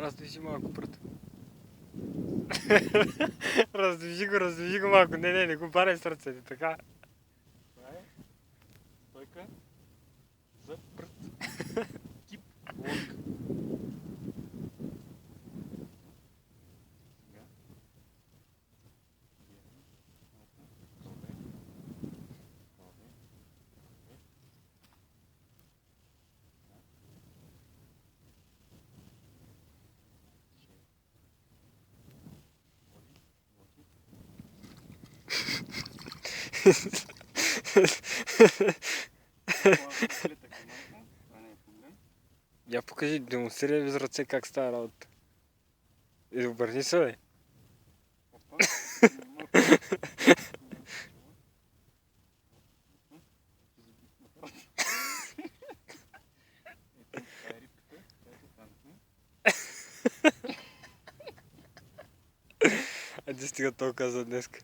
Раздвижи малко пръта. Раздвижи го малко. Не го барай с ръцете, така. Това е стойка за прът. Тип лодка. Я покажи, демонстрирай без ръце как става работа. И обърни се, бе. Айде стига толкова за днеска.